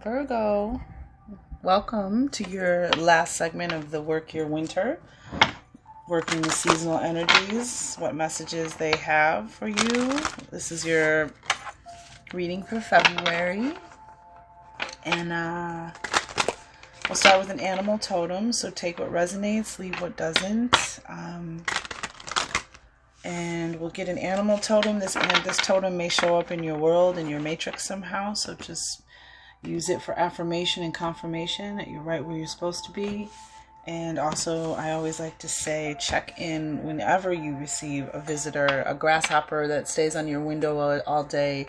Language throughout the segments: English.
Virgo, welcome to your last segment of the Work Your Winter, working the seasonal energies, what messages they have for you. This is your reading for February, and we'll start with an animal totem, so take what resonates, leave what doesn't. And we'll get an animal totem. This totem may show up in your world, in your matrix somehow, so just use it for affirmation and confirmation that you're right where you're supposed to be. And also, I always like to say, check in whenever you receive a visitor, a grasshopper that stays on your window all day,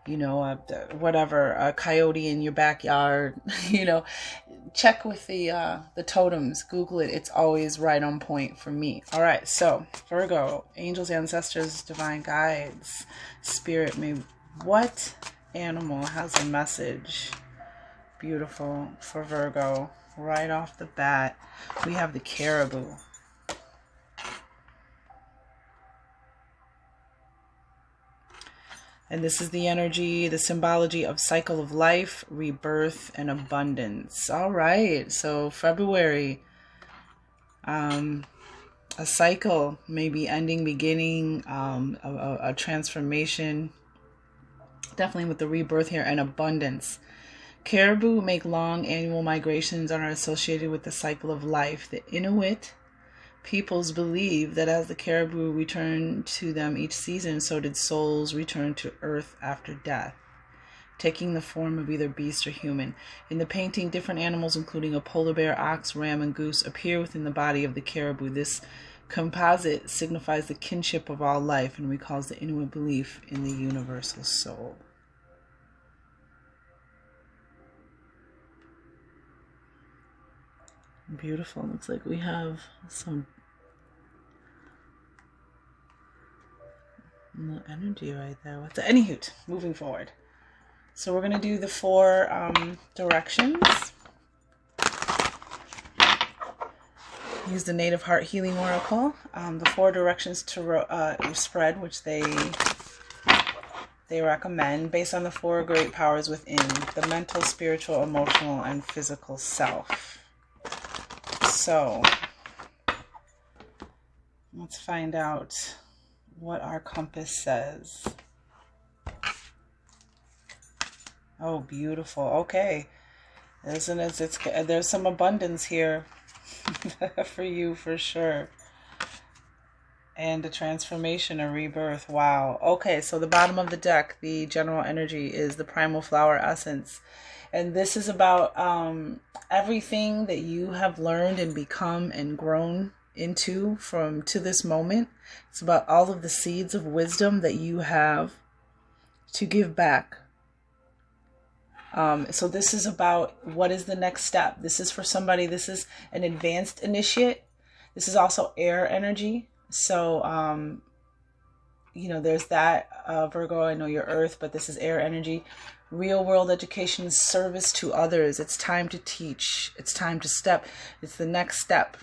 you know, whatever, a coyote in your backyard, you know, check with the totems, Google it. It's always right on point for me. All right. So Virgo, angels, ancestors, divine guides, spirit, what animal has a message? Beautiful for Virgo. Right off the bat, we have the caribou. And this is the energy, the symbology of cycle of life, rebirth, and abundance. All right, so February, a cycle, maybe ending, beginning, a transformation, definitely with the rebirth here, and abundance. Caribou make long annual migrations and are associated with the cycle of life. The Inuit peoples believe that as the caribou returned to them each season, so did souls return to earth after death, taking the form of either beast or human. In the painting, different animals, including a polar bear, ox, ram, and goose, appear within the body of the caribou. This composite signifies the kinship of all life and recalls the Inuit belief in the universal soul. Beautiful. Looks like we have some energy right there. What's the anywho? Moving forward. So we're going to do the 4 directions. Use the Native Heart Healing Oracle. The 4 directions to spread, which they recommend based on the 4 great powers within the mental, spiritual, emotional, and physical self. So let's find out what our compass says. Oh, beautiful. Okay. There's some abundance here for you for sure. And a transformation, a rebirth. Wow. Okay, so the bottom of the deck, the general energy is the primal flower essence. And this is about everything that you have learned and become and grown into to this moment. It's about all of the seeds of wisdom that you have to give back. So this is about what is the next step. This is for somebody. This is an advanced initiate. This is also air energy. So, you know, there's that Virgo. I know you're earth, but this is air energy. Real world education, service to others. It's time to teach. It's time to step. It's the next step.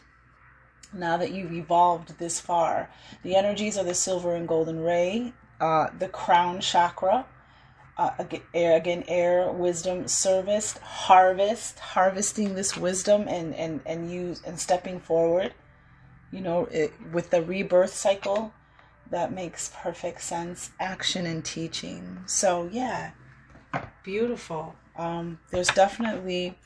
Now that you've evolved this far, the energies are the silver and golden ray, the crown chakra, air, wisdom, service, harvesting this wisdom and stepping forward. You know, with the rebirth cycle, that makes perfect sense. Action and teaching. So yeah. Beautiful. There's definitely,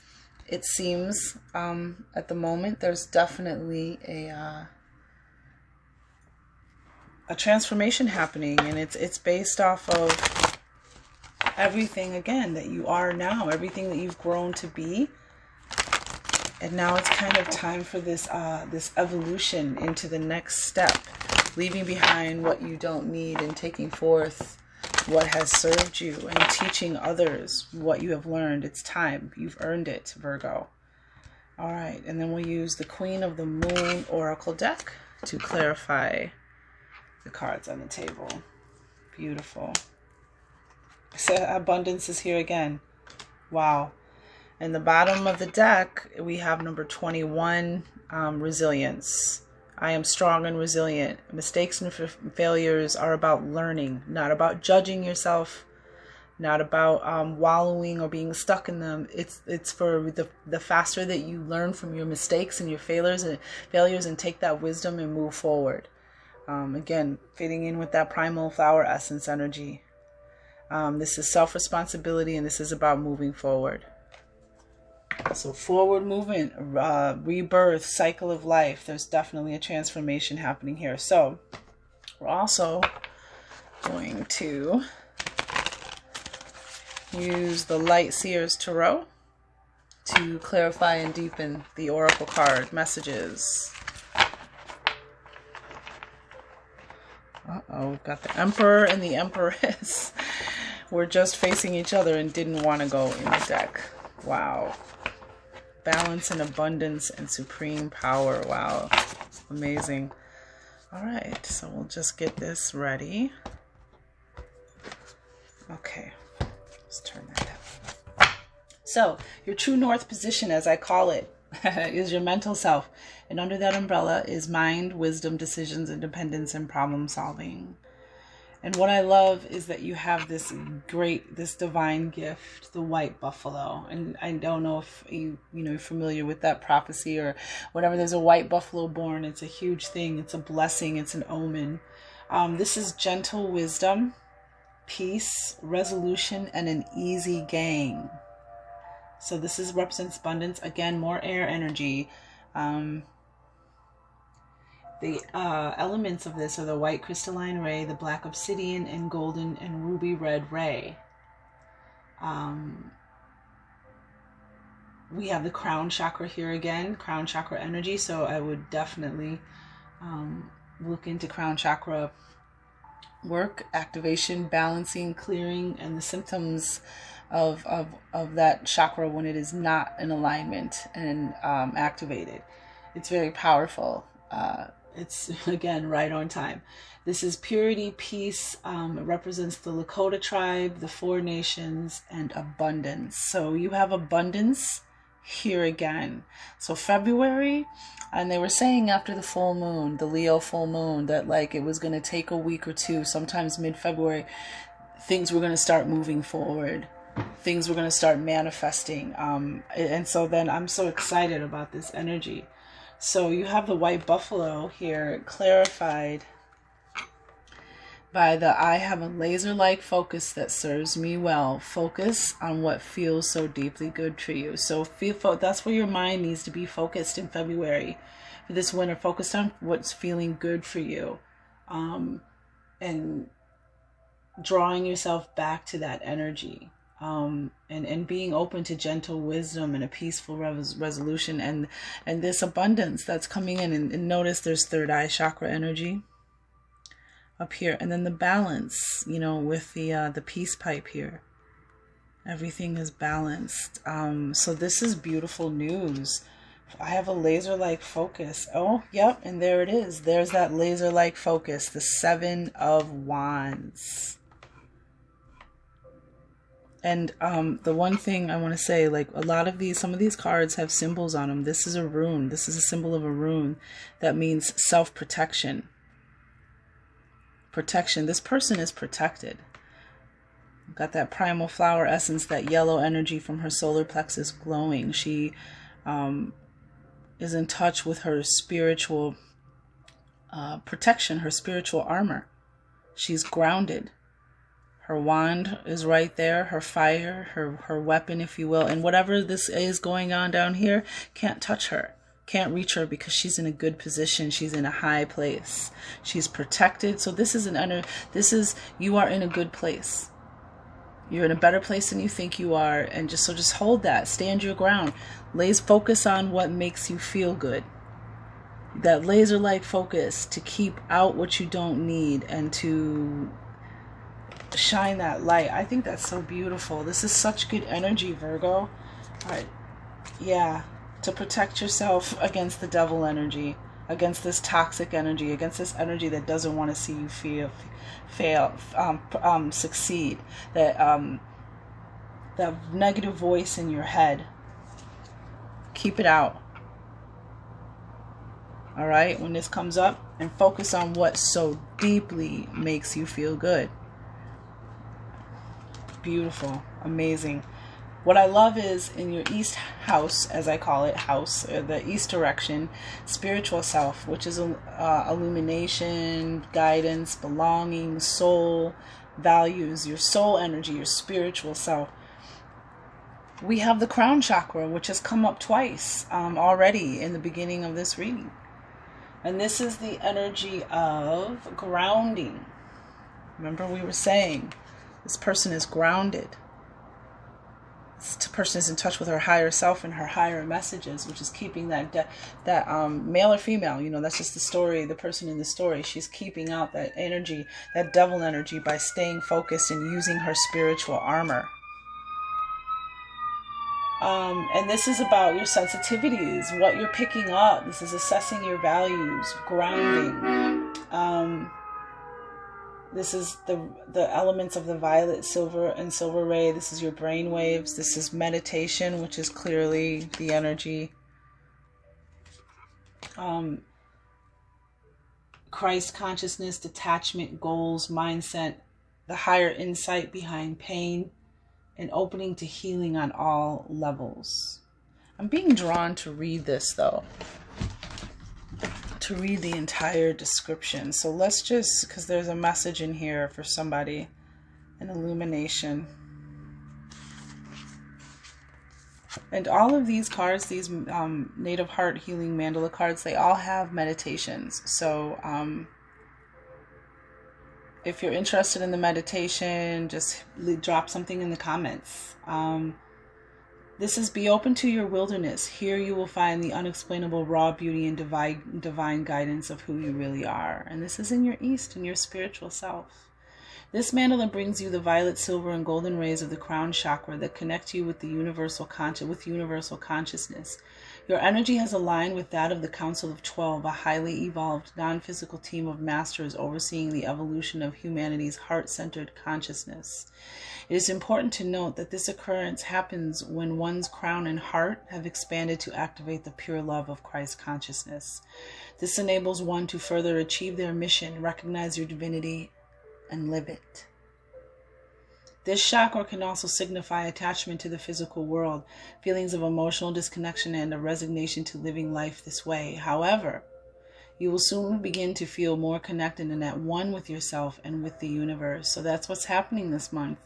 it seems, at the moment, there's definitely a transformation happening, and it's based off of everything again that you are now, everything that you've grown to be, and now it's kind of time for this evolution into the next step, leaving behind what you don't need and taking forth what has served you and teaching others what you have learned. It's time. You've earned it, Virgo. All right. And then we'll use the Queen of the Moon Oracle deck to clarify the cards on the table. Beautiful. So abundance is here again. Wow. In the bottom of the deck, we have number 21, resilience. I am strong and resilient. Mistakes and failures are about learning, not about judging yourself, not about wallowing or being stuck in them. It's for the faster that you learn from your mistakes and your failures and take that wisdom and move forward. Again, fitting in with that primal flower essence energy. This is self-responsibility, and this is about moving forward. So forward movement, rebirth, cycle of life. There's definitely a transformation happening here. So we're also going to use the Light Seers Tarot to clarify and deepen the oracle card messages. Uh-oh, we've got the Emperor and the Empress. We're just facing each other and didn't want to go in the deck. Wow. Balance and abundance and supreme power. Wow. Amazing. All right, so we'll just get this ready. Okay, let's turn that down. So, your true north position, as I call it, is your mental self. And under that umbrella is mind, wisdom, decisions, independence, and problem solving. And what I love is that you have this divine gift, the white buffalo. And I don't know if you're familiar with that prophecy or whatever. There's a white buffalo born. It's a huge thing. It's a blessing. It's an omen. This is gentle wisdom, peace, resolution, and an easy gain. So this represents abundance. Again, more air energy. The elements of this are the white crystalline ray, the black obsidian, and golden and ruby red ray. We have the crown chakra here again, crown chakra energy. So I would definitely look into crown chakra work, activation, balancing, clearing, and the symptoms of that chakra when it is not in alignment and activated. It's very powerful. It's, again, right on time. This is purity, peace. It represents the Lakota tribe, the 4 nations, and abundance. So you have abundance here again. So February, and they were saying after the full moon, the Leo full moon, that like it was going to take a week or two, sometimes mid-February, things were going to start moving forward. Things were going to start manifesting. And so then I'm so excited about this energy. So you have the white buffalo here clarified by the I have a laser-like focus that serves me well. Focus on what feels so deeply good for you. So that's where your mind needs to be focused in February. For this winter, focused on what's feeling good for you. And drawing yourself back to that energy. And being open to gentle wisdom and a peaceful resolution and this abundance that's coming in. And notice there's third eye chakra energy up here. And then the balance, with the peace pipe here. Everything is balanced. So this is beautiful news. I have a laser-like focus. Oh, yep. And there it is. There's that laser-like focus. The 7 of Wands. And the one thing I want to say, like some of these cards have symbols on them. This is a rune. This is a symbol of a rune that means self-protection. Protection. This person is protected. Got that primal flower essence, that yellow energy from her solar plexus glowing. She is in touch with her spiritual protection, her spiritual armor. She's grounded. Her wand is right there, her fire, her weapon, if you will. And whatever this is going on down here can't touch her, can't reach her because she's in a good position. She's in a high place. She's protected. So you are in a good place. You're in a better place than you think you are. And just hold that. Stand your ground. Focus on what makes you feel good. That laser-like focus to keep out what you don't need and to shine that light. I think that's so beautiful. This is such good energy, Virgo. All right. Yeah. To protect yourself against the devil energy, against this toxic energy, against this energy that doesn't want to see you succeed. That negative voice in your head. Keep it out. All right. When this comes up, and focus on what so deeply makes you feel good. beautiful, amazing. What I love is in your east house, as I call it, the east direction, spiritual self, which is illumination, guidance, belonging, soul, values, your soul energy, your spiritual self. We have the crown chakra, which has come up twice already in the beginning of this reading. And this is the energy of grounding. Remember we were saying this person is grounded. This person is in touch with her higher self and her higher messages, which is keeping that male or female, that's just the story, the person in the story. She's keeping out that energy, that devil energy, by staying focused and using her spiritual armor. And this is about your sensitivities, what you're picking up. This is assessing your values, grounding. This is the elements of the violet, silver, and silver ray. This is your brain waves. This is meditation, which is clearly the energy. Christ consciousness, detachment, goals, mindset, the higher insight behind pain, and opening to healing on all levels. I'm being drawn to read this, though. To read the entire description. So let's just, because there's a message in here for somebody, an illumination. And all of these cards, these Native Heart Healing Mandala cards, they all have meditations. So if you're interested in the meditation, just drop something in the comments. This is be open to your wilderness. Here you will find the unexplainable raw beauty and divine guidance of who you really are. And this is in your east, in your spiritual self. This mandala brings you the violet, silver, and golden rays of the crown chakra that connect you with the universal consciousness. Your energy has aligned with that of the Council of 12, a highly evolved, non-physical team of masters overseeing the evolution of humanity's heart-centered consciousness. It is important to note that this occurrence happens when one's crown and heart have expanded to activate the pure love of Christ consciousness. This enables one to further achieve their mission, recognize your divinity, and live it. This chakra can also signify attachment to the physical world, feelings of emotional disconnection, and a resignation to living life this way. However, you will soon begin to feel more connected and at one with yourself and with the universe. So that's what's happening this month.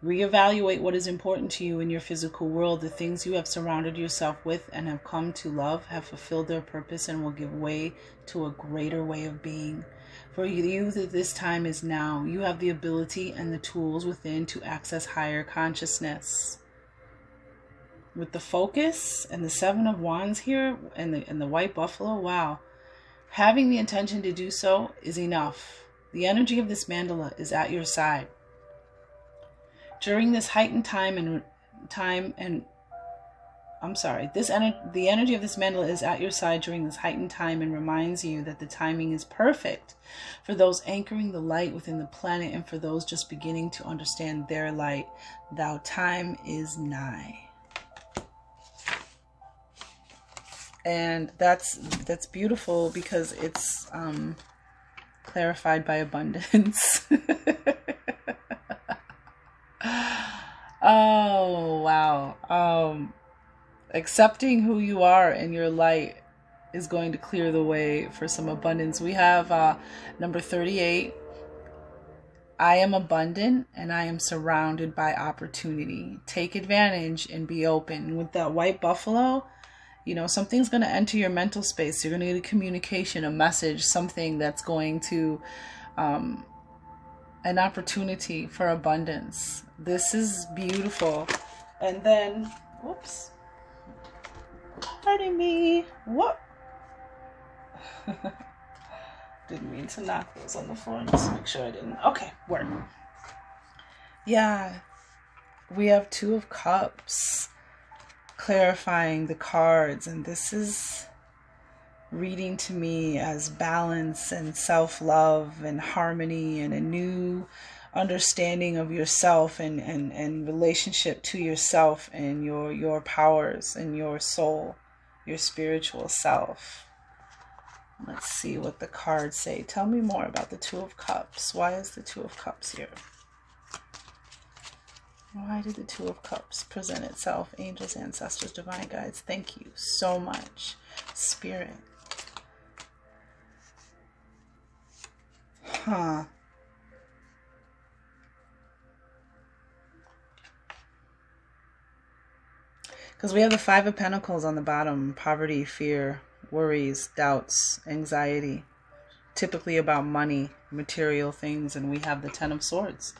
Reevaluate what is important to you in your physical world. The things you have surrounded yourself with and have come to love have fulfilled their purpose and will give way to a greater way of being. For you, this time is now. You have the ability and the tools within to access higher consciousness. With the focus and the Seven of Wands here and the white buffalo, wow. Having the intention to do so is enough. The energy of this mandala is at your side. During this heightened the energy of this mandala is at your side during this heightened time and reminds you that the timing is perfect for those anchoring the light within the planet and for those just beginning to understand their light. Thou time is nigh. And that's beautiful because it's clarified by abundance. Oh, wow. Accepting who you are and your light is going to clear the way for some abundance. We have number 38. I am abundant and I am surrounded by opportunity. Take advantage and be open. With that white buffalo, something's going to enter your mental space. You're going to get a communication, a message, something that's going to an opportunity for abundance. This is beautiful. And then, whoops. Pardon me. What? Didn't mean to knock those on the floor. Just make sure I didn't. Okay, work. Yeah. We have Two of Cups clarifying the cards. And this is reading to me as balance and self-love and harmony and a new understanding of yourself and relationship to yourself and your powers and your soul, your spiritual self. Let's see what the cards say. Tell me more about the Two of Cups. Why is the Two of Cups here? Why did the Two of Cups present itself? Angels, ancestors, divine guides. Thank you so much, Spirit. Huh. Because we have the Five of Pentacles on the bottom. Poverty, fear, worries, doubts, anxiety. Typically about money, material things. And we have the Ten of Swords,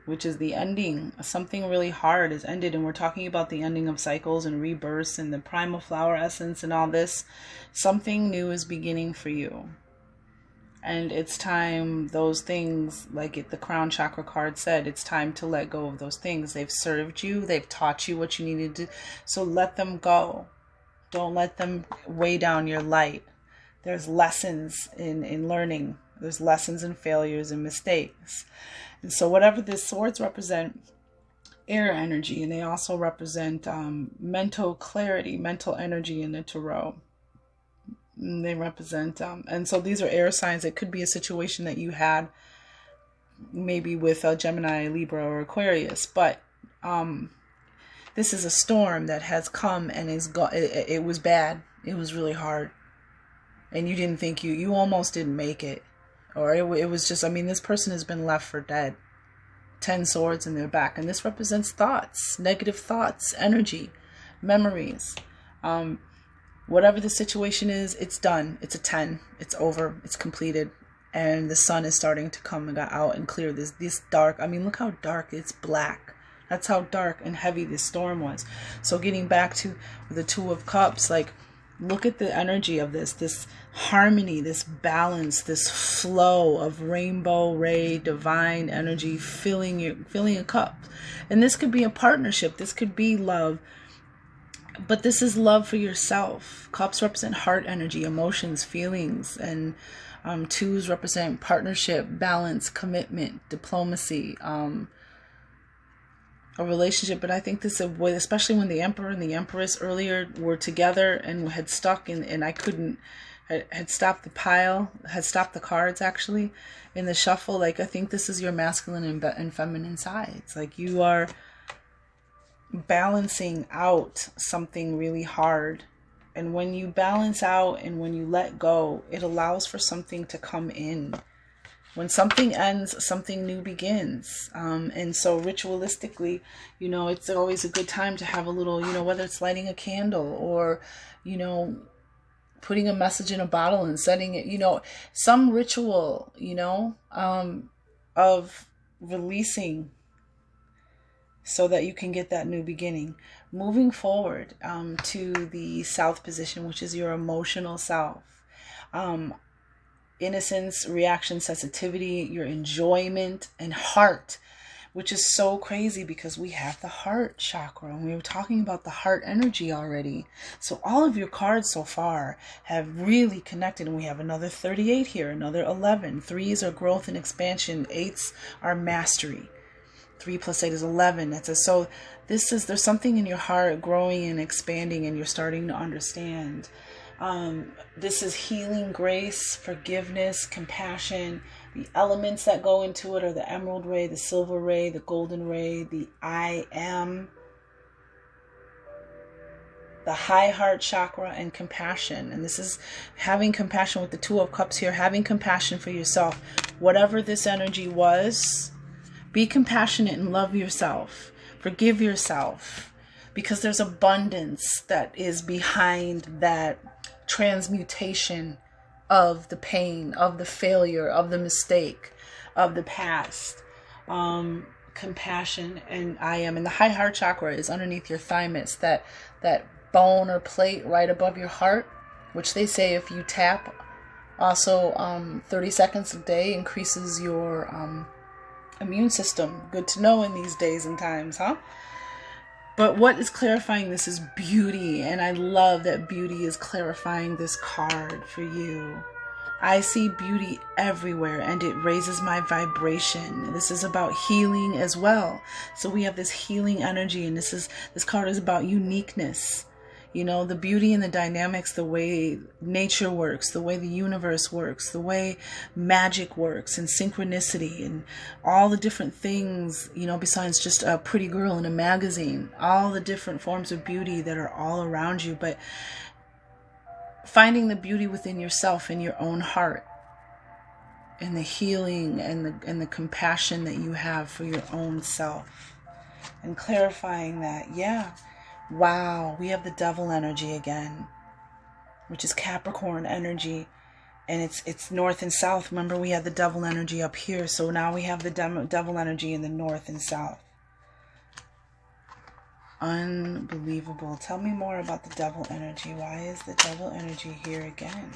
which is the ending. Something really hard is ended. And we're talking about the ending of cycles and rebirths and the primal flower essence and all this. Something new is beginning for you. And it's time, those things, like the crown chakra card said, it's time to let go of those things. They've served you. They've taught you what you needed to. So let them go. Don't let them weigh down your light. There's lessons in learning. There's lessons in failures and mistakes. And so whatever the swords represent, air energy, and they also represent mental clarity, mental energy in the tarot. They represent, and so these are air signs. It could be a situation that you had maybe with a Gemini, Libra, or Aquarius, but this is a storm that has come and it was bad. It was really hard. And you didn't think you almost didn't make it. Or it was just, I mean, this person has been left for dead. 10 swords in their back. And this represents thoughts, negative thoughts, energy, memories. Whatever the situation is, it's done. It's a 10. It's over. It's completed. And the sun is starting to come out and clear this dark. I mean, look how dark. It's black. That's how dark and heavy this storm was. So getting back to the Two of Cups, like, look at the energy of this harmony, this balance, this flow of rainbow ray, divine energy filling a cup. And this could be a partnership. This could be love. But this is love for yourself. Cups represent heart energy, emotions, feelings. And twos represent partnership, balance, commitment, diplomacy, a relationship. But I think this is, especially when the Emperor and the Empress earlier were together and had stuck and I couldn't, had stopped the pile, had stopped the cards actually in the shuffle. Like, I think this is your masculine and feminine sides. Like, you are balancing out something really hard. And when you balance out and when you let go, it allows for something to come in. When something ends, something new begins. And so ritualistically, you know, it's always a good time to have a little, you know, whether it's lighting a candle or, you know, putting a message in a bottle and sending it, you know, some ritual, you know, of releasing so that you can get that new beginning. Moving forward to the South position, which is your emotional self. Innocence, reaction, sensitivity, your enjoyment, and heart, which is so crazy because we have the heart chakra and we were talking about the heart energy already. So all of your cards so far have really connected, and we have another 38 here, another 11. 3s are growth and expansion. 8s are mastery. 3 plus 8 is 11. So there's something in your heart growing and expanding, and you're starting to understand. This is healing, grace, forgiveness, compassion. The elements that go into it are the emerald ray, the silver ray, the golden ray, the I am, the high heart chakra, and compassion. And this is having compassion with the Two of Cups here, having compassion for yourself. Whatever this energy was, be compassionate and love yourself. Forgive yourself, because there's abundance that is behind that transmutation of the pain, of the failure, of the mistake, of the past. Compassion and I am. And the high heart chakra is underneath your thymus, that bone or plate right above your heart, which they say if you tap also 30 seconds a day increases your immune system. Good to know in these days and times, huh? But what is clarifying this is beauty, and I love that beauty is clarifying this card for you. I see beauty everywhere, and it raises my vibration. This is about healing as well. So we have this healing energy, and this card is about uniqueness. You know, the beauty and the dynamics, the way nature works, the way the universe works, the way magic works, and synchronicity, and all the different things, you know, besides just a pretty girl in a magazine, all the different forms of beauty that are all around you. But finding the beauty within yourself, in your own heart, and the healing and the compassion that you have for your own self, and clarifying that, yeah, wow, we have the devil energy again, which is Capricorn energy, and it's north and south. Remember, we had the devil energy up here, so now we have the devil energy in the north and south. Unbelievable. Tell me more about the devil energy. Why is the devil energy here again?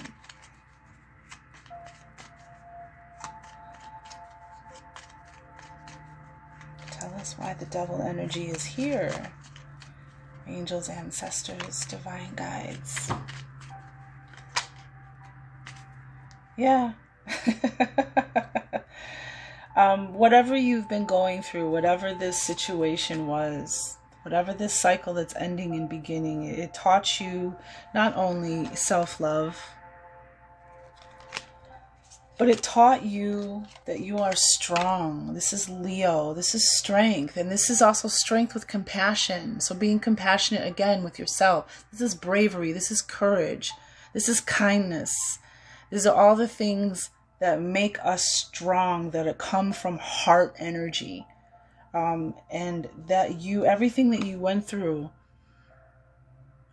Tell us why the devil energy is here. Angels, ancestors, divine guides. Yeah. Whatever you've been going through, whatever this situation was, whatever this cycle that's ending and beginning, it taught you not only self-love, but it taught you that you are strong. This is Leo. This is strength. And this is also strength with compassion. So being compassionate again with yourself. This is bravery. This is courage. This is kindness. These are all the things that make us strong, that come from heart energy. And that everything that you went through,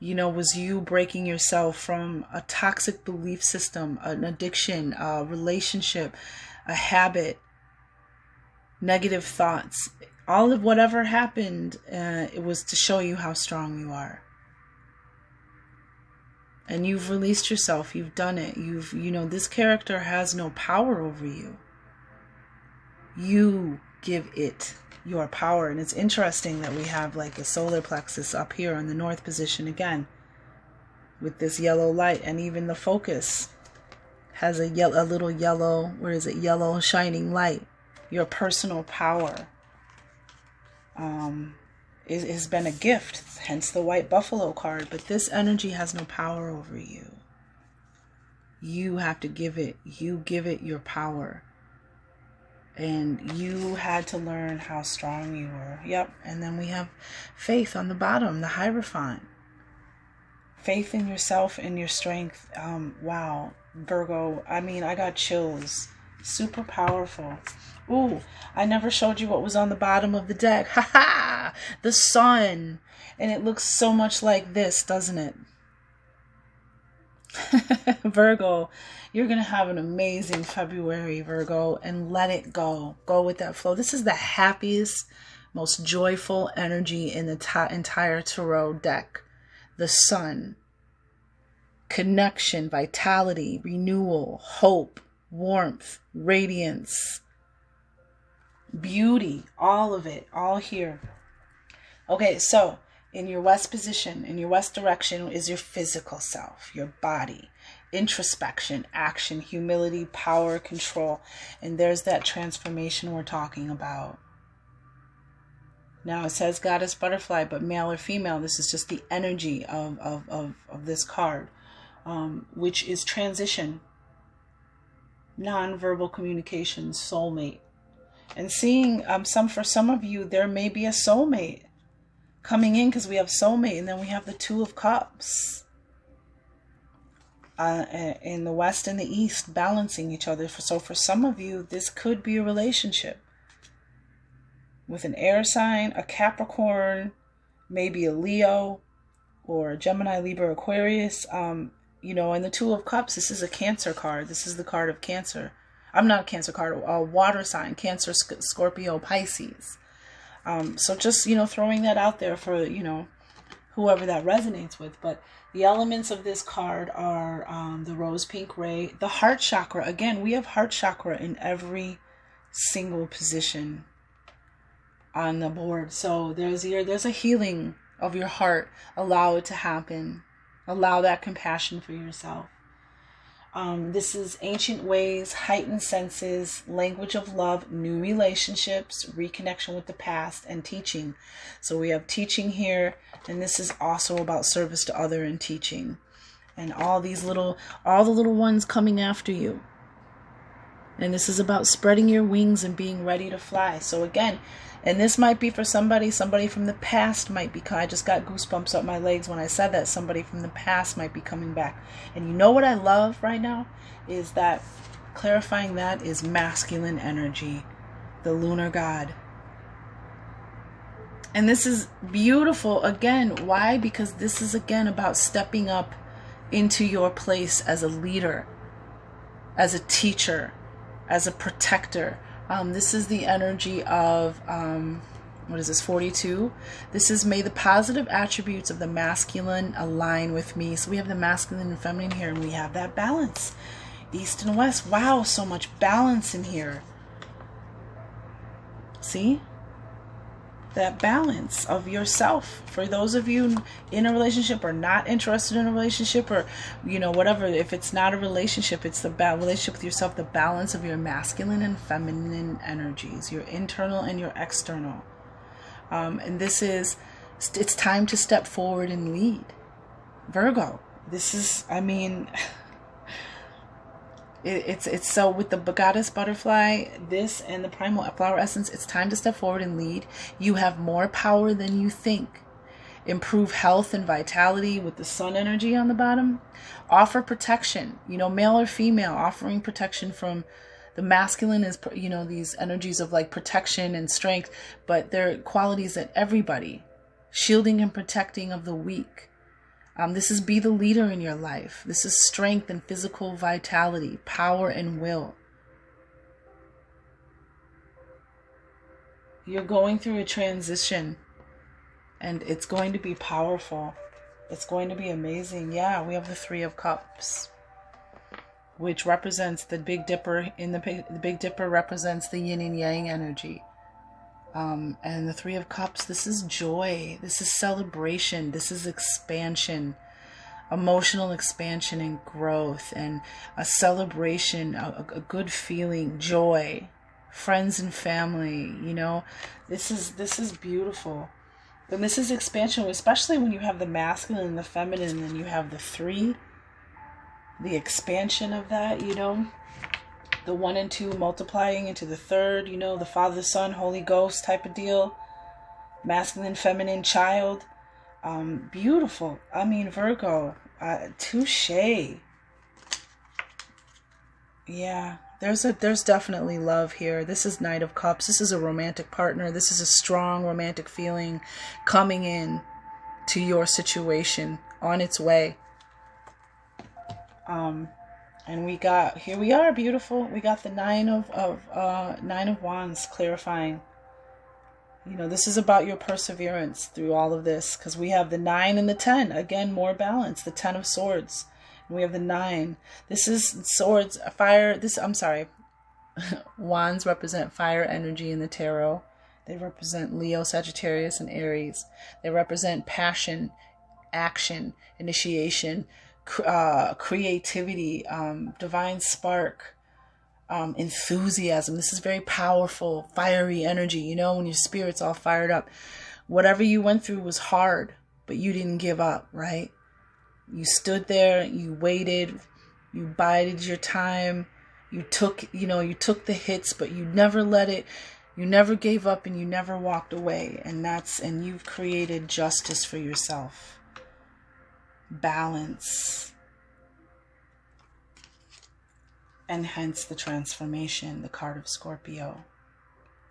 you know, was you breaking yourself from a toxic belief system, an addiction, a relationship, a habit, negative thoughts. All of whatever happened, it was to show you how strong you are. And you've released yourself. You've done it. You know, this character has no power over you. You give it your power. And it's interesting that we have like a solar plexus up here in the north position again with this yellow light, and even the focus has a little yellow, where is it, yellow shining light. Your personal power has been a gift, hence the white buffalo card. But this energy has no power over you. You have to give it. You give it your power. And you had to learn how strong you were. Yep. And then we have faith on the bottom, the Hierophant. Faith in yourself and your strength. Wow. Virgo. I mean, I got chills. Super powerful. Ooh, I never showed you what was on the bottom of the deck. Ha ha! The sun. And it looks so much like this, doesn't it? Virgo, you're going to have an amazing February, Virgo, and let it go. Go with that flow. This is the happiest, most joyful energy in the entire tarot deck. The sun. Connection, vitality, renewal, hope, warmth, radiance, beauty, all of it, all here. Okay, so in your west position, in your west direction is your physical self, your body, introspection, action, humility, power, control. And there's that transformation we're talking about. Now it says goddess butterfly, but male or female, this is just the energy of this card, which is transition, nonverbal communication, soulmate. And seeing for some of you, there may be a soulmate coming in, because we have soulmate, and then we have the Two of Cups in the west and the east, balancing each other. So for some of you, this could be a relationship with an air sign, a Capricorn, maybe a Leo, or a Gemini, Libra, Aquarius. You know, and the Two of Cups, this is a Cancer card. This is the card of Cancer. I'm not a Cancer card, a water sign, Cancer, Scorpio, Pisces. So just, you know, throwing that out there for, you know, whoever that resonates with. But the elements of this card are the rose pink ray, the heart chakra. Again, we have heart chakra in every single position on the board. So there's a healing of your heart. Allow it to happen. Allow that compassion for yourself. This is ancient ways, heightened senses, language of love, new relationships, reconnection with the past, and teaching. So we have teaching here, and this is also about service to other and teaching. And all the little ones coming after you. And this is about spreading your wings and being ready to fly. So again, and this might be for somebody from the past might be, I just got goosebumps up my legs when I said that. Somebody from the past might be coming back. And you know what I love right now is that clarifying that is masculine energy, the lunar god. And this is beautiful. Again, why? Because this is again about stepping up into your place as a leader, as a teacher, as a protector. This is the energy of, what is this, 42? This is, may the positive attributes of the masculine align with me. So we have the masculine and feminine here, and we have that balance. East and west. Wow, so much balance in here. See? That balance of yourself. For those of you in a relationship or not interested in a relationship, or whatever, if it's not a relationship, it's the relationship with yourself, the balance of your masculine and feminine energies, your internal and your external. And this is, it's time to step forward and lead. Virgo, this is, it's so with the goddess butterfly, this and the primal flower essence, it's time to step forward and lead. You have more power than you think. Improve health and vitality with the sun energy on the bottom. Offer protection, male or female, offering protection from the masculine is, these energies of like protection and strength, but they're qualities that everybody, shielding and protecting of the weak. This is be the leader in your life. This is strength and physical vitality, power and will. You're going through a transition, and it's going to be powerful. It's going to be amazing. Yeah, we have the Three of Cups, which represents the Big Dipper. The Big Dipper represents the yin and yang energy. And the Three of Cups, this is joy, this is celebration, this is expansion, emotional expansion and growth, and a celebration, a good feeling, joy, friends and family. This is beautiful. And this is expansion, especially when you have the masculine and the feminine, and you have the three, the expansion of that, the 1 and 2 multiplying into the third, the Father, Son, Holy Ghost type of deal. Masculine, feminine, child. Beautiful. Virgo, touche. Yeah, there's definitely love here. This is Knight of Cups. This is a romantic partner. This is a strong romantic feeling coming in to your situation, on its way. And here we are, beautiful. We got the Nine of Wands clarifying. This is about your perseverance through all of this, because we have the 9 and the 10. Again, more balance. The 10 of Swords. And we have the 9. This is swords, fire. Wands represent fire energy in the tarot. They represent Leo, Sagittarius, and Aries. They represent passion, action, initiation, creativity, divine spark, enthusiasm. This is very powerful, fiery energy, when your spirit's all fired up. Whatever you went through was hard, but you didn't give up, right? You stood there, you waited, you bided your time, you took the hits, but you never you never gave up, and you never walked away. And you've created justice for yourself. Balance, and hence the transformation, the card of Scorpio.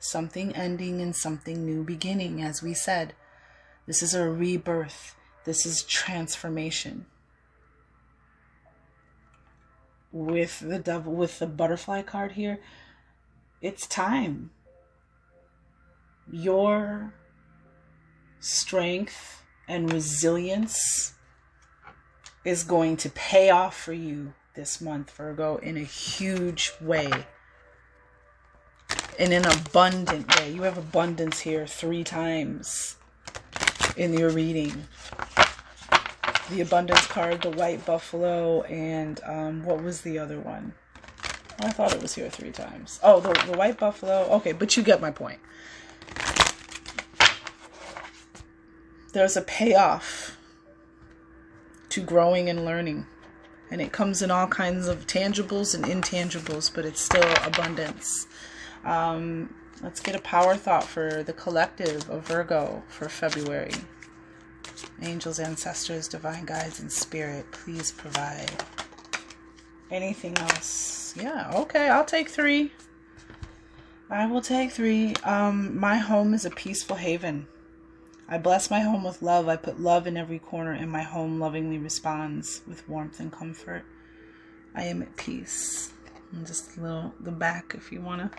Something ending and something new beginning. As we said, this is a rebirth. This is transformation. With the devil, with the butterfly card here, it's time. Your strength and resilience is going to pay off for you this month, Virgo, in a huge way. In an abundant way. You have abundance here 3 times in your reading. the abundance card, the white buffalo, and what was the other one? I thought it was here 3 times. Oh, the white buffalo. Okay, but you get my point. There's a payoff to growing and learning. And it comes in all kinds of tangibles and intangibles, but it's still abundance. Let's get a power thought for the collective of Virgo for February. Angels, ancestors, divine guides, and spirit, please provide. Anything else? Yeah, okay, I'll take 3. I will take 3. My home is a peaceful haven. I bless my home with love. I put love in every corner, and my home lovingly responds with warmth and comfort. I am at peace. And just the back if you want to.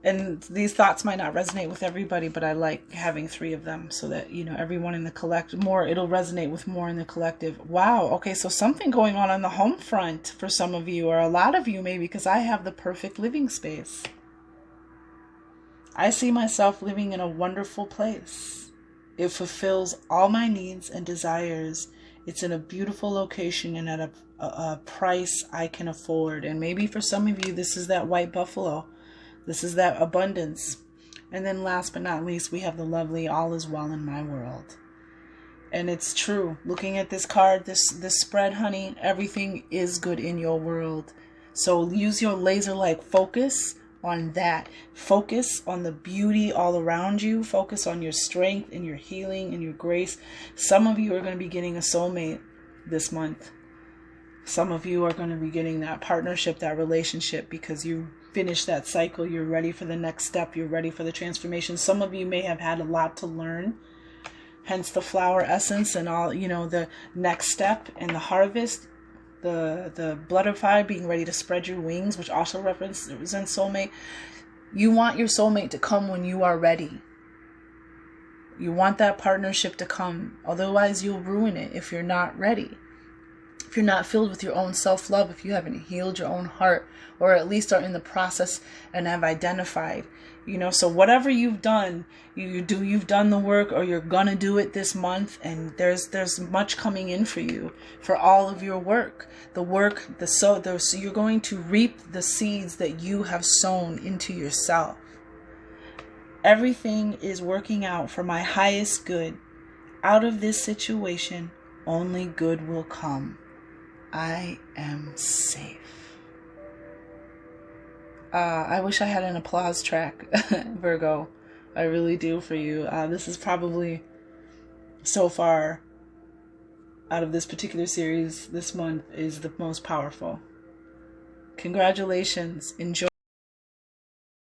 And these thoughts might not resonate with everybody, but I like having 3 of them so that, you know, everyone in the collective, it'll resonate with more in the collective. Wow. Okay. So something going on the home front for some of you, or a lot of you maybe, because I have the perfect living space. I see myself living in a wonderful place. It fulfills all my needs and desires. It's in a beautiful location and at a price I can afford. And maybe for some of you, this is that white buffalo. This is that abundance. And then last but not least, we have the lovely all is well in my world. And it's true. Looking at this card, this spread, honey, everything is good in your world. So use your laser-like focus on that. Focus on the beauty all around you. Focus on your strength and your healing and your grace. Some of you are going to be getting a soulmate this month. Some of you are going to be getting that partnership, that relationship, because you finished that cycle. You're ready for the next step. You're ready for the transformation. Some of you may have had a lot to learn, hence the flower essence and all, you know, the next step and the harvest, the butterfly being ready to spread your wings, which also represents soulmate. You want your soulmate to come when you are ready. You want that partnership to come. Otherwise, you'll ruin it if you're not ready. If you're not filled with your own self-love, if you haven't healed your own heart, or at least are in the process and have identified, you know, so whatever you've done, you've done the work, or you're gonna do it this month, and there's much coming in for you for all of your work. So you're going to reap the seeds that you have sown into yourself. Everything is working out for my highest good. Out of this situation, only good will come. I am safe. I wish I had an applause track, Virgo. I really do for you. This is probably, so far, out of this particular series this month, is the most powerful. Congratulations. Enjoy.